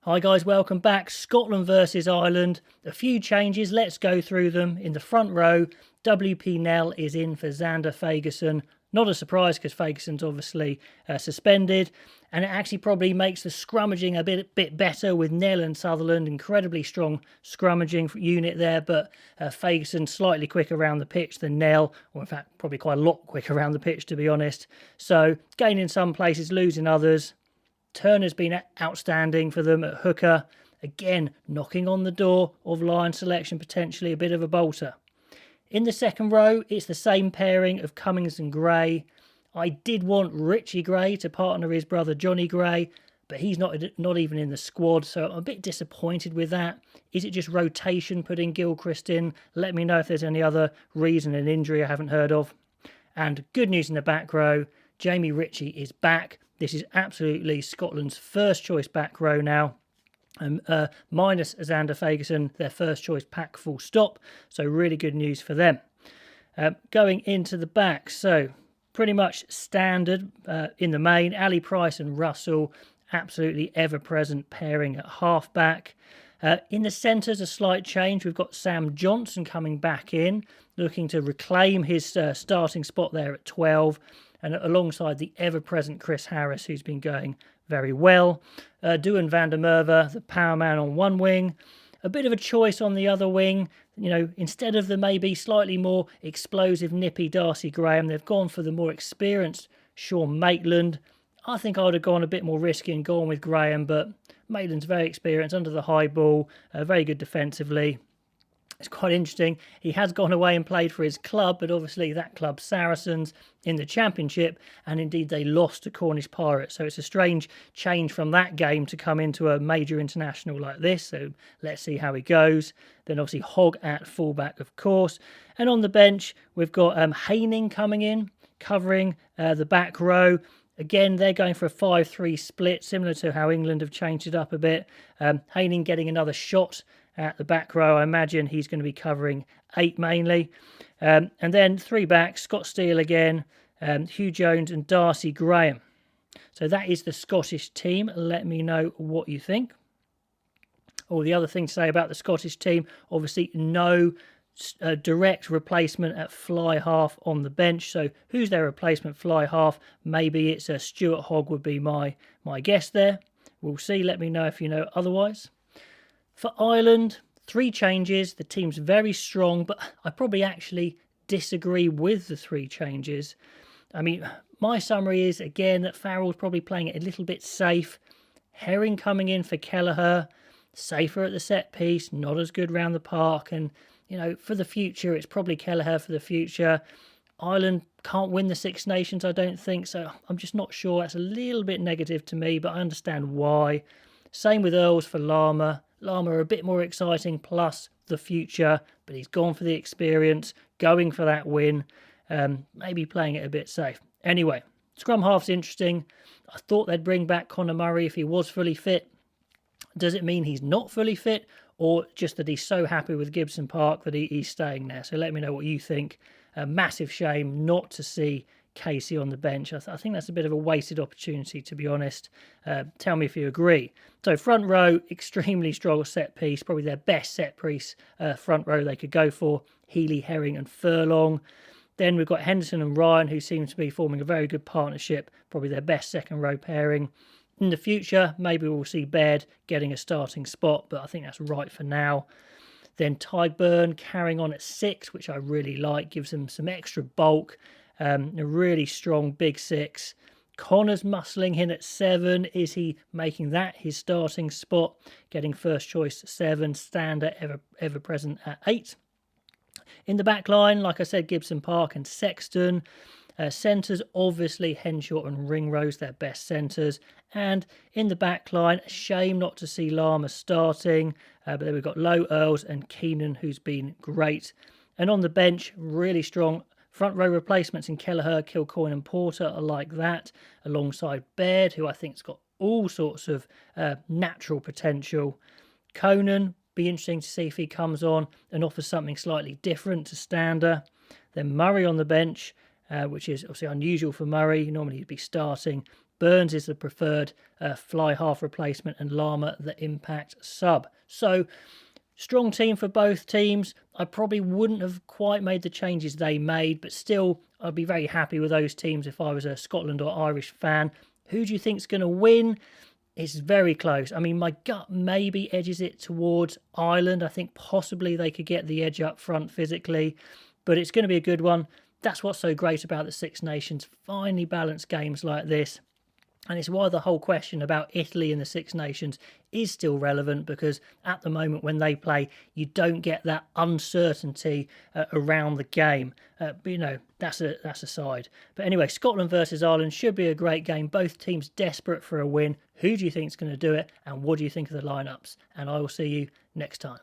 Hi guys, welcome back. Scotland versus Ireland. A few changes, let's go through them. In the front row, WP Nell is in for Xander Fagerson. Not a surprise because Fagerson's obviously suspended, and it actually probably makes the scrummaging a bit better with Nell and Sutherland. Incredibly strong scrummaging unit there, but Fagerson slightly quicker around the pitch than Nell, or in fact probably quite a lot quicker around the pitch to be honest. So gaining some places, losing others. Turner's been outstanding for them at hooker. Again, knocking on the door of line selection, potentially a bit of a bolter. In the second row, it's the same pairing of Cummings and Gray. I did want Richie Gray to partner his brother Johnny Gray, but he's not even in the squad, so I'm a bit disappointed with that. Is it just rotation putting Gilchrist in? Let me know if there's any other reason, an injury I haven't heard of. And good news in the back row, Jamie Ritchie is back. This is absolutely Scotland's first choice back row now. Minus Xander Fagerson, their first choice pack full stop. So really good news for them. Going into the back, so pretty much standard in the main. Ali Price and Russell, absolutely ever-present pairing at half-back. In the centres, a slight change. We've got Sam Johnson coming back in, looking to reclaim his starting spot there at 12. And alongside the ever-present Chris Harris, who's been going very well. Duan van der Merwe, the power man on one wing. A bit of a choice on the other wing. You know, instead of the maybe slightly more explosive, nippy Darcy Graham, they've gone for the more experienced Sean Maitland. I think I would have gone a bit more risky and gone with Graham, but Maitland's very experienced under the high ball, very good defensively. It's quite interesting. He has gone away and played for his club, but obviously that club, Saracens, in the Championship, and indeed they lost to Cornish Pirates. So it's a strange change from that game to come into a major international like this. So let's see how he goes. Then obviously Hogg at fullback, of course. And on the bench, we've got Haining coming in, covering the back row. Again, they're going for a 5-3 split, similar to how England have changed it up a bit. Haining getting another shot at the back row. I imagine he's going to be covering 8 mainly. And then 3 back, Scott Steele again, Hugh Jones and Darcy Graham. So that is the Scottish team. Let me know what you think. The other thing to say about the Scottish team, obviously no direct replacement at fly half on the bench. So who's their replacement fly half? Maybe it's Stuart Hogg would be my guess there. We'll see. Let me know if you know otherwise. For Ireland, 3 changes. The team's very strong, but I probably actually disagree with the 3 changes. I mean, my summary is, again, that Farrell's probably playing it a little bit safe. Herring coming in for Kelleher, safer at the set piece, not as good round the park. And, you know, for the future, it's probably Kelleher for the future. Ireland can't win the Six Nations, I don't think, so I'm just not sure. That's a little bit negative to me, but I understand why. Same with Earls for Lama. Lama a bit more exciting, plus the future, but he's gone for the experience, going for that win, maybe playing it a bit safe. Anyway, scrum half's interesting. I thought they'd bring back Conor Murray if he was fully fit. Does it mean he's not fully fit, or just that he's so happy with Gibson Park that he's staying there? So let me know what you think. A massive shame not to see Casey on the bench. I think that's a bit of a wasted opportunity, to be honest. Tell me if you agree. So front row, extremely strong set piece, probably their best set piece front row they could go for. Healy, Herring and Furlong. Then we've got Henderson and Ryan, who seem to be forming a very good partnership, probably their best second row pairing. In the future, maybe we'll see Baird getting a starting spot, but I think that's right for now. Then Tyburn carrying on at 6, which I really like, gives them some extra bulk. A really strong big 6. Connor's muscling in at 7. Is he making that his starting spot? Getting first choice 7. Stander ever present at 8. In the back line, like I said, Gibson Park and Sexton. Centres, obviously Henshaw and Ringrose, their best centres. And in the back line, a shame not to see Lama starting. But then we've got Lowe, Earls and Keenan, who's been great. And on the bench, really strong front row replacements in Kelleher, Kilcoyne and Porter are like that, alongside Baird, who I think's got all sorts of natural potential. Conan, be interesting to see if he comes on and offers something slightly different to Stander. Then Murray on the bench, which is obviously unusual for Murray. Normally he'd be starting. Burns is the preferred fly half replacement, and Lama the impact sub. So strong team for both teams. I probably wouldn't have quite made the changes they made, but still I'd be very happy with those teams if I was a Scotland or Irish fan. Who do you think's going to win? It's very close. I mean, my gut maybe edges it towards Ireland. I think possibly they could get the edge up front physically, but it's going to be a good one. That's what's so great about the Six Nations. Finely balanced games like this. And it's why the whole question about Italy and the Six Nations is still relevant, because at the moment when they play, you don't get that uncertainty around the game. But, you know, that's a side. But anyway, Scotland versus Ireland should be a great game. Both teams desperate for a win. Who do you think is going to do it? And what do you think of the lineups? And I will see you next time.